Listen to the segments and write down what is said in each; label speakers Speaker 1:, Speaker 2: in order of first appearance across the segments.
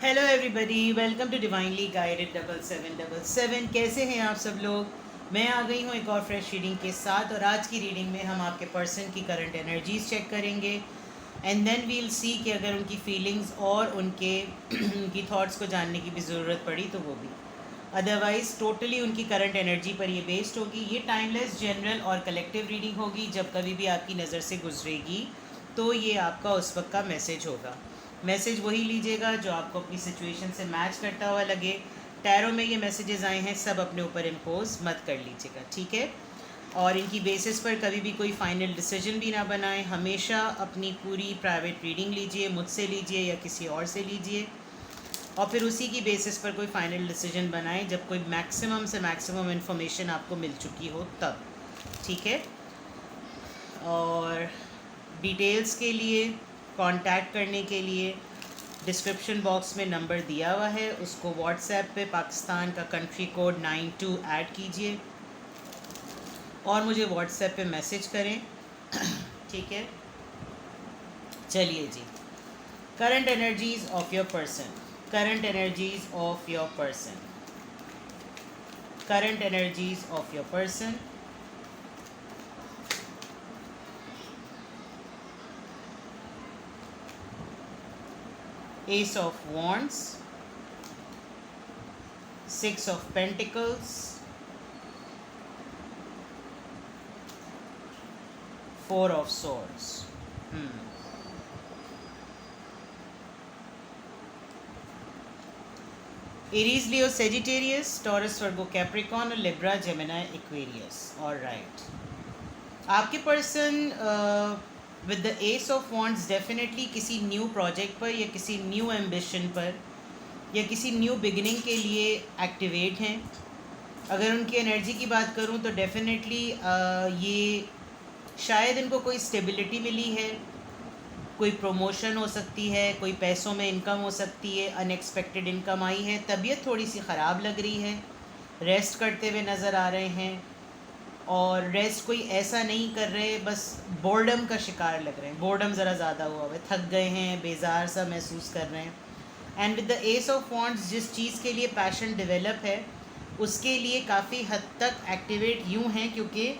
Speaker 1: Hello everybody, welcome to divinely guided 7777। कैसे हैं आप सब लोग। मैं आ गई हूँ एक और फ्रेश रीडिंग के साथ, और आज की रीडिंग में हम आपके पर्सन की करंट एनर्जीज चेक करेंगे एंड देन वील सी कि अगर उनकी फीलिंग्स और उनके उनकी थॉट्स को जानने की भी ज़रूरत पड़ी तो वो भी। अदरवाइज़ टोटली उनकी करंट एनर्जी पर ये बेस्ड होगी। ये टाइमलेस, जनरल और कलेक्टिव रीडिंग होगी। जब कभी भी आपकी नज़र से गुजरेगी तो ये आपका उस वक्त का मैसेज होगा। मैसेज वही लीजिएगा जो आपको अपनी सिचुएशन से मैच करता हुआ लगे। टैरो में ये मैसेजेस आए हैं, सब अपने ऊपर इम्पोज मत कर लीजिएगा, ठीक है। और इनकी बेसिस पर कभी भी कोई फाइनल डिसीजन भी ना बनाएं। हमेशा अपनी पूरी प्राइवेट रीडिंग लीजिए, मुझसे लीजिए या किसी और से लीजिए, और फिर उसी की बेसिस पर कोई फाइनल डिसीजन बनाएं जब कोई मैक्सिमम से मैक्सिमम इन्फॉर्मेशन आपको मिल चुकी हो तब, ठीक है। और डिटेल्स के लिए, कांटेक्ट करने के लिए डिस्क्रिप्शन बॉक्स में नंबर दिया हुआ है, उसको व्हाट्सएप पे पाकिस्तान का कंट्री कोड 92 ऐड कीजिए और मुझे व्हाट्सएप पे मैसेज करें, ठीक है। चलिए जी, current energies of your person, current energies of your person, current energies of your person. Ace of Wands, Six of Pentacles, Four of Swords. Aries, Leo, Sagittarius, Taurus, Virgo, Capricorn और Libra, Gemini, Aquarius. All right. आपके person with the S of wands definitely किसी new project पर या किसी new ambition पर या किसी new beginning के लिए एक्टिवेट हैं। अगर उनकी एनर्जी की बात करूं तो डेफिनेटली ये शायद इनको कोई स्टेबिलिटी मिली है, कोई प्रमोशन हो सकती है, कोई पैसों में इनकम हो सकती है, अनएक्सपेक्टेड इनकम आई है। तबीयत थोड़ी सी ख़राब लग रही है, रेस्ट करते हुए नज़र आ रहे हैं, और रेस्ट कोई ऐसा नहीं कर रहे, बस बोर्डम का शिकार लग रहे हैं। बोर्डम ज़रा ज़्यादा हुआ है, थक गए हैं, बेजार सा महसूस कर रहे हैं। And with the S of wands, जिस चीज़ के लिए पैशन डेवलप है उसके लिए काफ़ी हद तक एक्टिवेट यूँ हैं, क्योंकि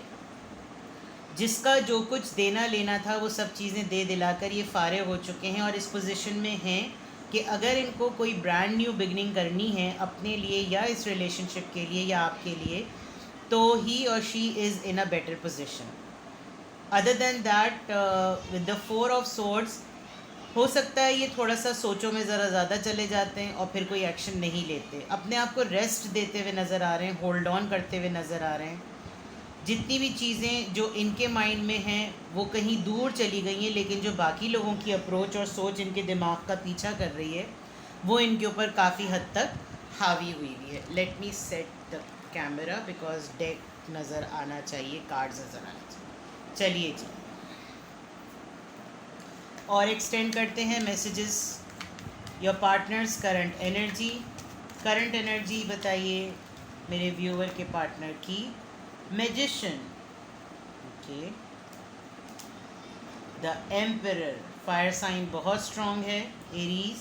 Speaker 1: जिसका जो कुछ देना लेना था वो सब चीज़ें दे दिलाकर ये फारिग हो चुके हैं और इस पोजीशन में हैं कि अगर इनको कोई ब्रांड न्यू बिगनिंग करनी है अपने लिए या इस रिलेशनशिप के लिए या आपके लिए, तो ही और she is in a better position. Other than that, with the four of swords, हो सकता है ये थोड़ा सा सोचों में ज़रा ज़्यादा चले जाते हैं और फिर कोई एक्शन नहीं लेते, अपने आप को रेस्ट देते हुए नज़र आ रहे हैं, होल्ड ऑन करते हुए नज़र आ रहे हैं। जितनी भी चीज़ें जो इनके माइंड में हैं वो कहीं दूर चली गई हैं, लेकिन जो बाकी लोगों की अप्रोच और सोच इनके दिमाग का पीछा कर रही है वो इनके ऊपर काफ़ी हद तक हावी हुई हुई है। Let me set the camera because deck नज़र आना चाहिए, कार्ड्स नज़र आना चाहिए। चलिए जी, और एक्सटेंड करते हैं messages. Your partner's current energy, current energy बताइए मेरे व्यूअर के पार्टनर की। Magician, okay, the emperor, fire sign बहुत स्ट्रॉन्ग है, Aries.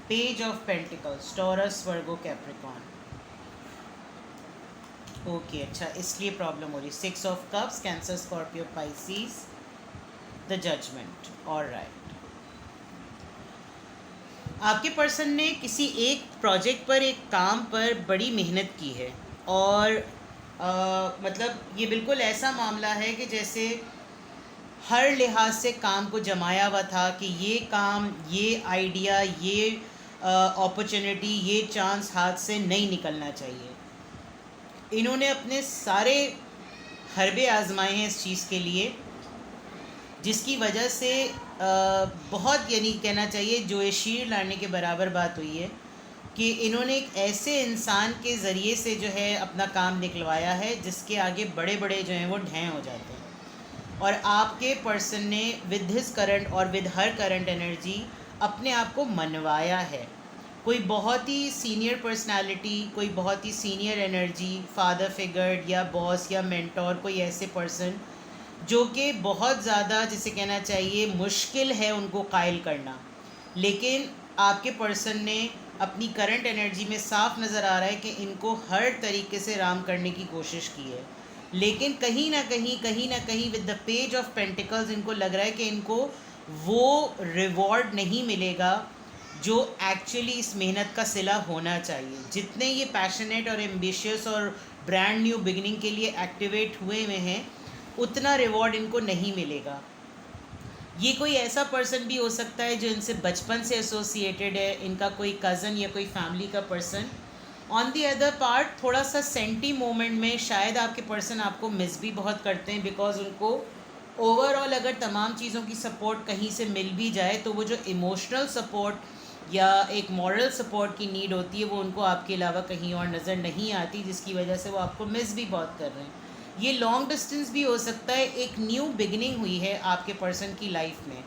Speaker 1: Page of pentacles, Taurus, Virgo, Capricorn. Okay, अच्छा, इसलिए प्रॉब्लम हो रही। Six of cups, Cancer, Scorpio, Pisces, the judgement. Alright, आपके पर्सन ने किसी एक प्रोजेक्ट पर, एक काम पर बड़ी मेहनत की है, और मतलब ये बिल्कुल ऐसा मामला है कि जैसे हर लिहाज से काम को जमाया हुआ था कि ये काम, ये आइडिया, ये अपॉर्चुनिटी, ये चांस हाथ से नहीं निकलना चाहिए। इन्होंने अपने सारे हरबे आजमाए हैं इस चीज़ के लिए, जिसकी वजह से बहुत, यानी कहना चाहिए जो ये शीर लाने के बराबर बात हुई है कि इन्होंने एक ऐसे इंसान के ज़रिए से जो है अपना काम निकलवाया है जिसके आगे बड़े बड़े जो हैं वो ढें हो जाते हैं। और आपके पर्सन ने विद हिज करंट और विद हर करंट एनर्जी अपने आप को मनवाया है। कोई बहुत ही सीनियर पर्सनालिटी, कोई बहुत ही सीनियर एनर्जी, फादर फिगर या बॉस या मेंटोर, कोई ऐसे पर्सन जो कि बहुत ज़्यादा, जिसे कहना चाहिए मुश्किल है उनको कायल करना, लेकिन आपके पर्सन ने अपनी करंट एनर्जी में साफ नज़र आ रहा है कि इनको हर तरीके से राम करने की कोशिश की है, लेकिन कहीं ना कहीं with the page of pentacles इनको लग रहा है कि इनको वो रिवॉर्ड नहीं मिलेगा जो एक्चुअली इस मेहनत का सिला होना चाहिए। जितने ये पैशनेट और एम्बिशियस और ब्रांड न्यू बिगनिंग के लिए एक्टिवेट हुए हैं, उतना रिवॉर्ड इनको नहीं मिलेगा। ये कोई ऐसा पर्सन भी हो सकता है जो इनसे बचपन से एसोसिएटेड है, इनका कोई कज़न या कोई फैमिली का person. On the other part थोड़ा सा सेंटी मोमेंट में शायद आपके पर्सन आपको मिस भी बहुत करते हैं, बिकॉज उनको ओवरऑल अगर तमाम चीज़ों की सपोर्ट कहीं से मिल भी जाए तो वो जो इमोशनल सपोर्ट या एक मॉरल सपोर्ट की नीड होती है वो उनको आपके अलावा कहीं और नज़र नहीं आती, जिसकी वजह से वो आपको मिस भी बहुत कर रहे हैं। ये लॉन्ग डिस्टेंस भी हो सकता है, एक न्यू बिगिनिंग हुई है आपके पर्सन की लाइफ में,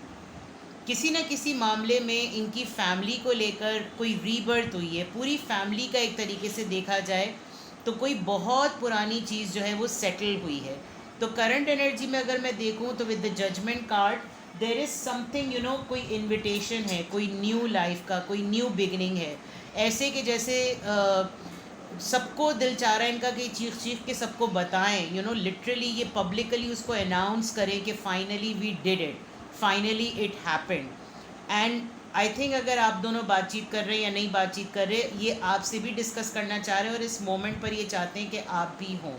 Speaker 1: किसी न किसी मामले में इनकी फैमिली को लेकर कोई रीबर्थ हुई है। पूरी फैमिली का एक तरीके से देखा जाए तो कोई बहुत पुरानी चीज़ जो है वो सेटल हुई है। तो करंट एनर्जी में अगर मैं देखूं तो with the judgement card there is something, you know, कोई इनविटेशन है, कोई न्यू लाइफ का, कोई न्यू बिगनिंग है। ऐसे कि जैसे सबको दिल चाह रहा है इनका कि चीख चीख के सबको बताएं, यू नो, लिटरली ये पब्लिकली उसको अनाउंस करें कि finally we did it, finally it happened. And I think अगर आप दोनों बातचीत कर रहे हैं या नहीं बातचीत कर रहे, ये आपसे भी डिस्कस करना चाह रहे हैं और इस मोमेंट पर ये चाहते हैं कि आप भी हों।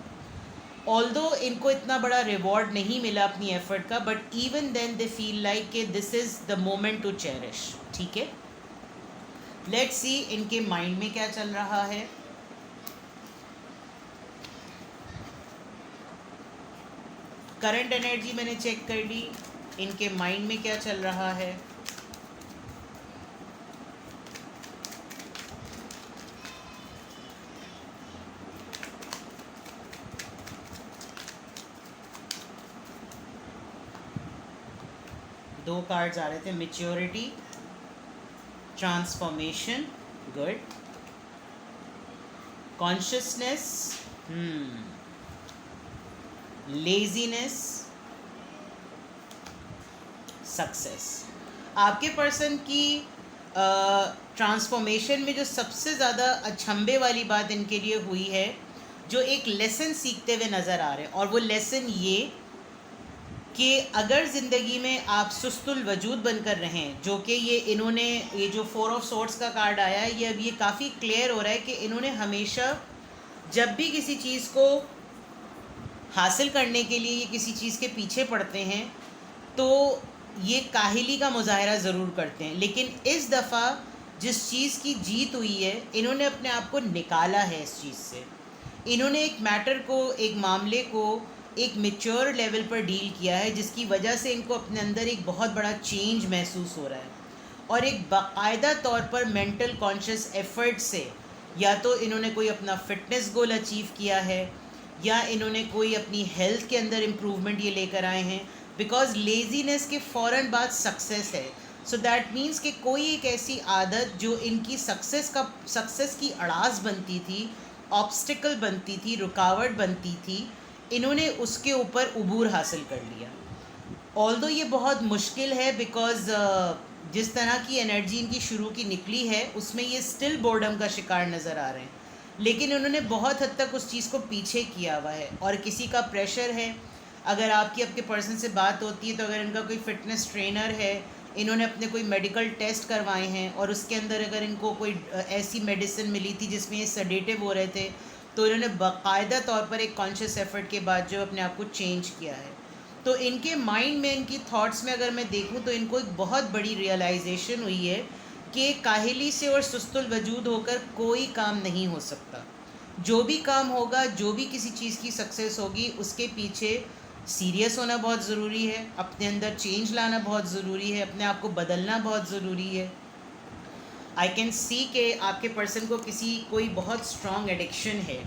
Speaker 1: ऑल्दो इनको इतना बड़ा रिवॉर्ड नहीं मिला अपनी एफर्ट का, but even then they feel like कि this is the moment to cherish. ठीक है, लेट्स सी इनके माइंड में क्या चल रहा है। करंट एनर्जी मैंने चेक कर ली, इनके माइंड में क्या चल रहा है। दो कार्ड्स आ रहे थे, maturity, transformation, good, consciousness, laziness, success. आपके पर्सन की ट्रांसफॉर्मेशन में जो सबसे ज़्यादा अचंभे वाली बात इनके लिए हुई है, जो एक लेसन सीखते हुए नज़र आ रहे हैं, और वो लेसन ये कि अगर ज़िंदगी में आप सुस्तुल वजूद बनकर रहें, जो कि ये जो 4 ऑफ सोर्ड्स का कार्ड आया है, ये अब ये काफ़ी क्लियर हो रहा है कि इन्होंने हमेशा जब भी किसी चीज़ को हासिल करने के लिए ये किसी चीज़ के पीछे पड़ते हैं तो ये काहिली का मुजाहरा ज़रूर करते हैं, लेकिन इस दफ़ा जिस चीज़ की जीत हुई है, इन्होंने अपने आप को निकाला है इस चीज़ से। इन्होंने एक मैटर को, एक मामले को एक मैच्योर लेवल पर डील किया है, जिसकी वजह से इनको अपने अंदर एक बहुत बड़ा चेंज महसूस हो रहा है। और एक बाकायदा तौर पर मेंटल कॉन्शियस एफर्ट से या तो इन्होंने कोई अपना फ़िटनेस गोल अचीव किया है या इन्होंने कोई अपनी हेल्थ के अंदर इम्प्रूवमेंट ये लेकर आए हैं, बिकॉज लेजीनेस के फ़ौरन बाद सक्सेस है। सो दैट मीन्स कि कोई एक ऐसी आदत जो इनकी सक्सेस की अड़ास बनती थी, ऑब्स्टिकल बनती थी, रुकावट बनती थी, इन्होंने उसके ऊपर उबूर हासिल कर लिया। ऑल्दो ये बहुत मुश्किल है, बिकॉज़ जिस तरह की एनर्जी इनकी शुरू की निकली है उसमें ये स्टिल बोर्डम का शिकार नज़र आ रहे हैं, लेकिन उन्होंने बहुत हद तक उस चीज़ को पीछे किया हुआ है। और किसी का प्रेशर है, अगर आपके पर्सन से बात होती है तो अगर इनका कोई फ़िटनेस ट्रेनर है, इन्होंने अपने कोई मेडिकल टेस्ट करवाए हैं और उसके अंदर अगर इनको कोई ऐसी मेडिसिन मिली थी जिसमें ये सेडेटिव हो रहे थे, तो इन्होंने बाकायदा तौर पर एक कॉन्शियस एफर्ट के बाद जो अपने आप को चेंज किया है। तो इनके माइंड में, इनकी थॉट्स में अगर मैं देखूं तो इनको एक बहुत बड़ी रियलाइजेशन हुई है कि काहिली से और सुस्तुल वजूद होकर कोई काम नहीं हो सकता। जो भी काम होगा, जो भी किसी चीज़ की सक्सेस होगी, उसके पीछे सीरियस होना बहुत ज़रूरी है, अपने अंदर चेंज लाना बहुत ज़रूरी है, अपने आप को बदलना बहुत ज़रूरी है। आई कैन सी कि आपके पर्सन को कोई बहुत स्ट्रॉन्ग एडिक्शन है।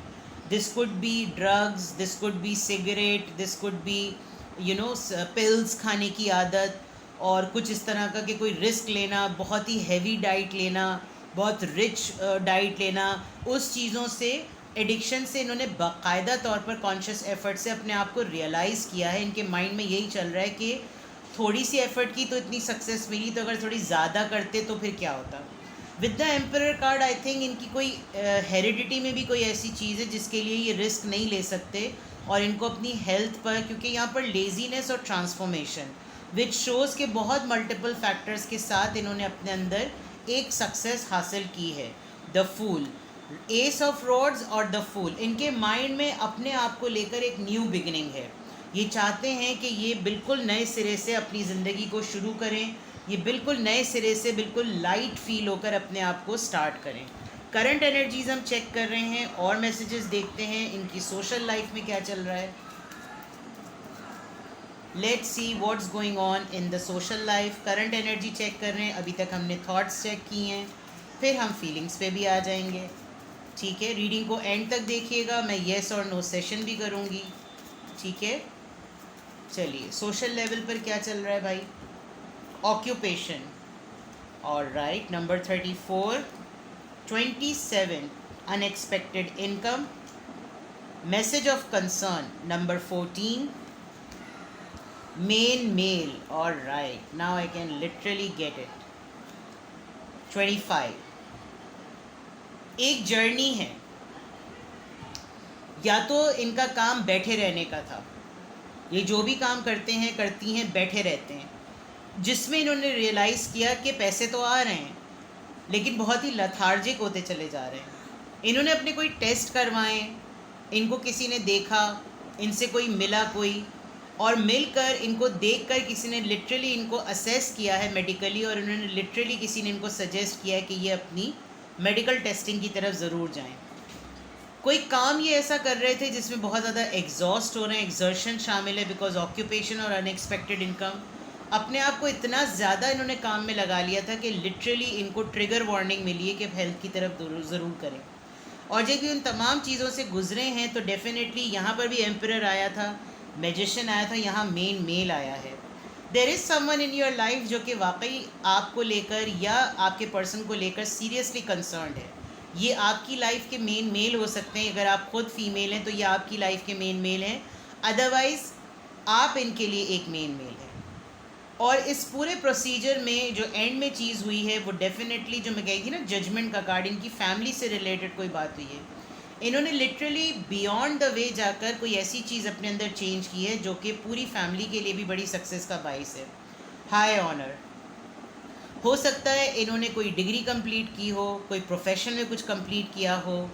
Speaker 1: This could be drugs, this could be cigarette, this could be pills खाने की आदत, और कुछ इस तरह का कि कोई रिस्क लेना, बहुत ही हैवी डाइट लेना, बहुत रिच डाइट लेना, उस चीज़ों से, एडिक्शन से इन्होंने बाकायदा तौर पर कॉन्शियस एफर्ट से अपने आप को रियलाइज़ किया है। इनके माइंड में यही चल रहा है कि थोड़ी सी एफर्ट की तो इतनी सक्सेस मिली, तो अगर थोड़ी ज़्यादा करते तो फिर क्या होता। With the emperor card I think इनकी कोई हेरिडिटी में भी कोई ऐसी चीज़ है जिसके लिए ये रिस्क नहीं ले सकते, और इनको अपनी हेल्थ पर, क्योंकि यहाँ पर लेजीनेस और ट्रांसफॉर्मेशन विच शोज़ के बहुत मल्टीपल फैक्टर्स के साथ इन्होंने अपने अंदर एक सक्सेस हासिल की है। The fool, ace of rods और द फूल, इनके माइंड में अपने आप को लेकर एक न्यू बिगिनिंग है। ये चाहते हैं कि ये बिल्कुल नए सिरे से अपनी ज़िंदगी को शुरू करें, ये बिल्कुल नए सिरे से बिल्कुल लाइट फील होकर अपने आप को स्टार्ट करें। करंट एनर्जीज हम चेक कर रहे हैं और मैसेजेस देखते हैं इनकी सोशल लाइफ में क्या चल रहा है। Let's see what's going on in the social life. Current energy check कर रहे हैं, अभी तक हमने थॉट्स चेक किए हैं, फिर हम फीलिंग्स पे भी आ जाएंगे। ठीक है, रीडिंग को एंड तक देखिएगा, मैं येस और नो सेशन भी करूँगी। ठीक है, चलिए सोशल लेवल पर क्या चल रहा है भाई। Occupation, alright, number 34, 27 unexpected income, message of concern number 14, main male, alright, now I can literally get it. 25, एक जर्नी है, या तो इनका काम बैठे रहने का था, ये जो भी काम करते हैं करती हैं बैठे रहते हैं, जिसमें इन्होंने रियलाइज़ किया कि पैसे तो आ रहे हैं लेकिन बहुत ही लथार्जिक होते चले जा रहे हैं। इन्होंने अपने कोई टेस्ट करवाए, इनको किसी ने देखा, इनसे कोई मिला कोई, और मिलकर इनको देखकर किसी ने लिटरली इनको असेस किया है मेडिकली, और उन्होंने लिटरली किसी ने इनको सजेस्ट किया है कि ये अपनी मेडिकल टेस्टिंग की तरफ ज़रूर जाएं। कोई काम ये ऐसा कर रहे थे जिसमें बहुत ज़्यादा एग्जॉस्ट हो रहे हैं, एक्सर्शन शामिल है, बिकॉज ऑक्यूपेशन और अनएक्सपेक्टेड इनकम। अपने आप को इतना ज़्यादा इन्होंने काम में लगा लिया था कि लिटरली इनको ट्रिगर वार्निंग मिली है कि हेल्थ की तरफ ज़रूर करें। और जब भी उन तमाम चीज़ों से गुजरे हैं तो डेफिनेटली यहाँ पर भी एम्परर आया था, मैजिशियन आया था, यहाँ मेन मेल आया है। There is someone in your life जो कि वाकई आपको लेकर या आपके पर्सन को लेकर सीरियसली कंसर्न्ड है। ये आपकी लाइफ के मेन मेल हो सकते हैं, अगर आप खुद फीमेल हैं तो ये आपकी लाइफ के मेन मेल हैं, अदरवाइज़ आप इनके लिए एक मेन मेल है। और इस पूरे प्रोसीजर में जो एंड में चीज़ हुई है वो डेफिनेटली, जो मैं कही थी ना जजमेंट का कार्ड, इनकी फैमिली से रिलेटेड कोई बात हुई है। इन्होंने लिटरली बियॉन्ड द वे जाकर कोई ऐसी चीज़ अपने अंदर चेंज की है जो कि पूरी फैमिली के लिए भी बड़ी सक्सेस का बाइस है। हाई ऑनर, हो सकता है इन्होंने कोई डिग्री कंप्लीट की हो, कोई प्रोफेशन में कुछ कंप्लीट किया हो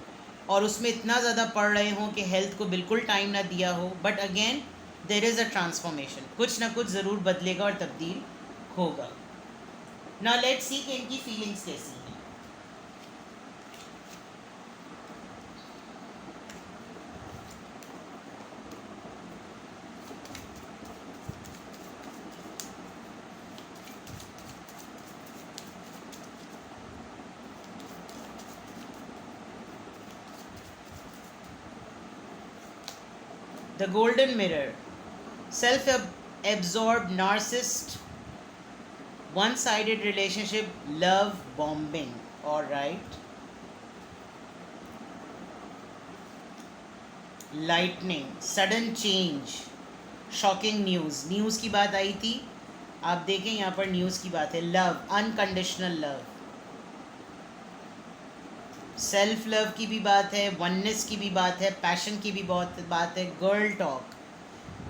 Speaker 1: और उसमें इतना ज़्यादा पढ़ रहे हों कि हेल्थ को बिल्कुल टाइम ना दिया हो, but again there is a transformation, कुछ ना कुछ ज़रूर बदलेगा और तब्दील होगा। नाउ लेट्स सी कि इनकी फीलिंग्स कैसी हैं। The golden mirror, self-absorbed narcissist, one-sided relationship, love bombing, all right. Lightning, sudden change, shocking news, news की बात आई थी, आप देखें यहाँ पर न्यूज़ की बात है। Love, unconditional love, self love की भी बात है, वननेस की भी बात है, पैशन की भी बहुत बात है। Girl talk,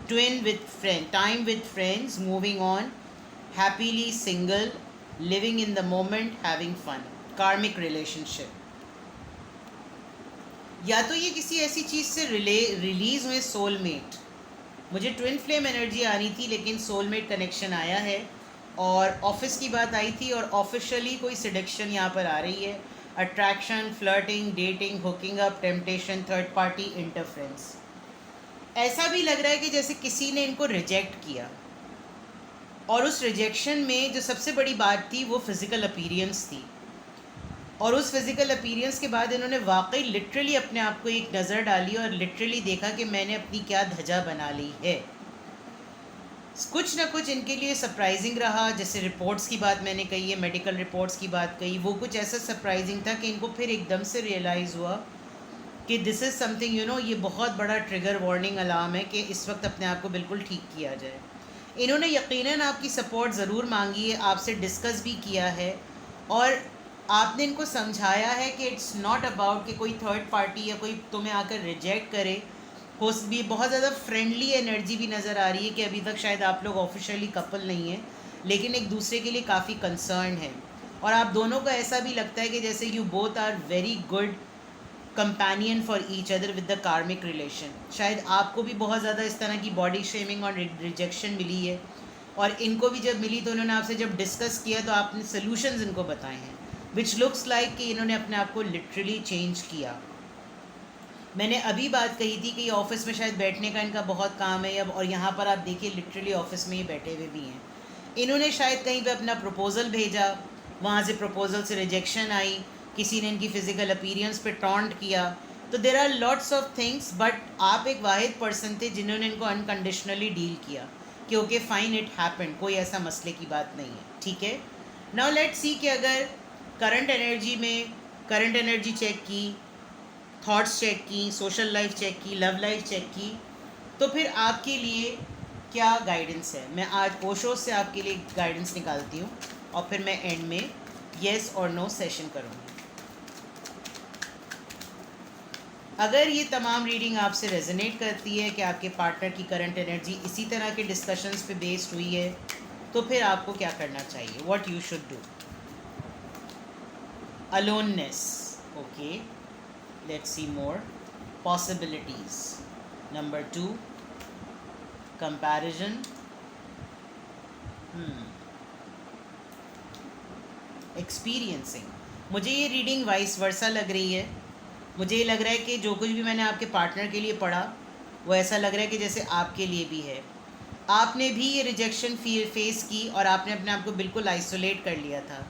Speaker 1: twin with friend, time with friends, moving on, happily single, living in the moment, having fun, karmic relationship. या तो ये किसी ऐसी चीज़ से रिलीज़ हुए, सोलमेट, मुझे ट्विन फ्लेम एनर्जी आ रही थी लेकिन सोलमेट कनेक्शन आया है, और ऑफिस की बात आई थी और ऑफिशियली कोई सिडक्शन यहाँ पर आ रही है। Attraction, flirting, dating, hooking up, temptation, third party interference. ऐसा भी लग रहा है कि जैसे किसी ने इनको रिजेक्ट किया, और उस रिजेक्शन में जो सबसे बड़ी बात थी वो फिज़िकल अपीयरेंस थी, और उस फिज़िकल अपीयरेंस के बाद इन्होंने वाकई लिटरली अपने आप को एक नज़र डाली और लिटरली देखा कि मैंने अपनी क्या धजा बना ली है। कुछ ना कुछ इनके लिए सरप्राइजिंग रहा, जैसे रिपोर्ट्स की बात मैंने कही है, मेडिकल रिपोर्ट्स की बात कही, वो कुछ ऐसा सरप्राइजिंग था कि इनको फिर एकदम से रियलाइज़ हुआ कि दिस इज़ समथिंग, ये बहुत बड़ा ट्रिगर वार्निंग अलार्म है कि इस वक्त अपने आप को बिल्कुल ठीक किया जाए। इन्होंने यकीनन आपकी सपोर्ट ज़रूर मांगी है, आपसे डिस्कस भी किया है, और आपने इनको समझाया है कि इट्स नॉट अबाउट कि कोई थर्ड पार्टी या कोई तुम्हें आकर रिजेक्ट करे। हो भी बहुत ज़्यादा फ्रेंडली एनर्जी भी नज़र आ रही है कि अभी तक शायद आप लोग ऑफिशियली कपल नहीं हैं, लेकिन एक दूसरे के लिए काफ़ी कंसर्न है, और आप दोनों को ऐसा भी लगता है कि जैसे you both are very good companion for each other with the karmic relation. शायद आपको भी बहुत ज़्यादा इस तरह की बॉडी शेमिंग और रिजेक्शन मिली है, और इनको भी जब मिली तो उन्होंने आपसे जब डिस्कस किया तो आपने सोल्यूशंस इनको बताए हैं, विच लुक्स लाइक कि इन्होंने अपने आप को लिटरली चेंज किया। मैंने अभी बात कही थी कि ऑफिस में शायद बैठने का इनका बहुत काम है अब, और यहाँ पर आप देखिए लिटरली ऑफिस में ही बैठे हुए भी हैं। इन्होंने शायद कहीं पे अपना प्रपोज़ल भेजा, वहाँ से प्रपोज़ल से रिजेक्शन आई, किसी ने इनकी फ़िज़िकल अपीयरेंस पे टॉन्ट किया, तो there are lots of things, but आप एक वाहिद पर्सन थे जिन्होंने इनको अनकंडीशनली डील किया कि ओके फाइन, इट हैपेंड, कोई ऐसा मसले की बात नहीं है, ठीक है। नाउ लेट्स सी कि अगर करंट एनर्जी में करंट एनर्जी चेक की, थॉट्स चेक की, सोशल लाइफ चेक की, लव लाइफ चेक की, तो फिर आपके लिए क्या गाइडेंस है। मैं आज ओशो से आपके लिए गाइडेंस निकालती हूँ, और फिर मैं एंड में येस और नो सेशन करूँगी। अगर ये तमाम रीडिंग आपसे रेजोनेट करती है कि आपके पार्टनर की करंट एनर्जी इसी तरह के डिस्कशंस पे बेस्ड हुई है, तो फिर आपको क्या करना चाहिए, what you should do. Aloneness, okay, let's see more possibilities. Number 2, comparison, experiencing. मुझे ये रीडिंग वाइस वर्सा लग रही है। मुझे ये लग रहा है कि जो कुछ भी मैंने आपके पार्टनर के लिए पढ़ा वो ऐसा लग रहा है कि जैसे आपके लिए भी है। आपने भी ये रिजेक्शन फेस की और आपने अपने आप को बिल्कुल आइसोलेट कर लिया था,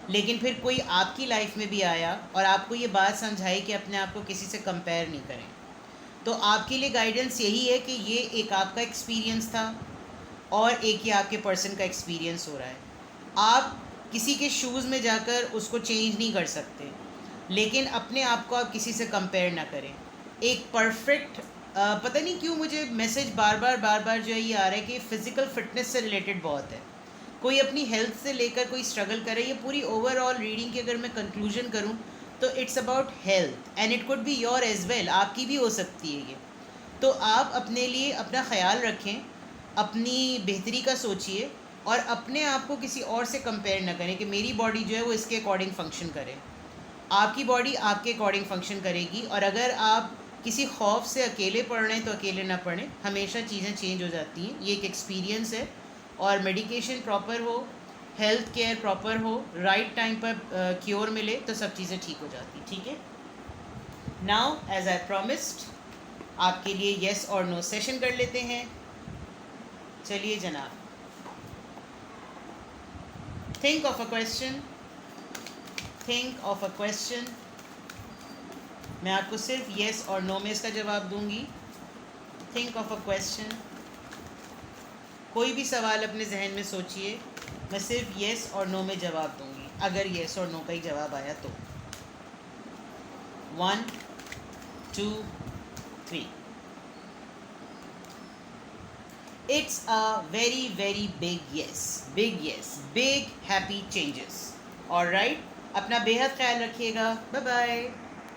Speaker 1: लेकिन फिर कोई आपकी लाइफ में भी आया और आपको ये बात समझाई कि अपने आप को किसी से कंपेयर नहीं करें। तो आपके लिए गाइडेंस यही है कि ये एक आपका एक्सपीरियंस था और एक ही आपके पर्सन का एक्सपीरियंस हो रहा है। आप किसी के शूज़ में जाकर उसको चेंज नहीं कर सकते, लेकिन अपने आप को आप किसी से कंपेयर ना करें। एक परफेक्ट पता नहीं क्यों मुझे मैसेज बार बार जो है ये आ रहा है कि फ़िज़िकल फिटनेस से रिलेटेड बहुत है। कोई अपनी हेल्थ से लेकर कोई स्ट्रगल करे। ये पूरी ओवरऑल रीडिंग की अगर मैं कंक्लूजन करूं तो it's about health, and it could be your age well, आपकी भी हो सकती है ये। तो आप अपने लिए अपना ख्याल रखें, अपनी बेहतरी का सोचिए, और अपने आप को किसी और से कंपेयर ना करें कि मेरी बॉडी जो है वो इसके अकॉर्डिंग फंक्शन करे। आपकी बॉडी आपके अकॉर्डिंग फंक्शन करेगी, और अगर आप किसी खौफ से अकेले पढ़ रहे हैं तो अकेले ना पढ़ें, हमेशा चीज़ें चेंज हो जाती हैं। ये एक एक्सपीरियंस है, और मेडिकेशन प्रॉपर हो, हेल्थ केयर प्रॉपर हो, राइट टाइम पर क्योर मिले तो सब चीज़ें ठीक हो जाती, ठीक है। नाउ एज आई प्रॉमिस्ड आपके लिए येस और नो सेशन कर लेते हैं। चलिए जनाब, think of a question, think of a question. मैं आपको सिर्फ येस और नो में इसका जवाब दूंगी। थिंक ऑफ अ क्वेश्चन, कोई भी सवाल अपने जहन में सोचिए, मैं सिर्फ येस और नो में जवाब दूंगी। अगर येस और नो का ही जवाब आया तो 1 2 3। It's a very very big yes, big happy changes. All right, अपना बेहद ख्याल रखिएगा। Bye bye.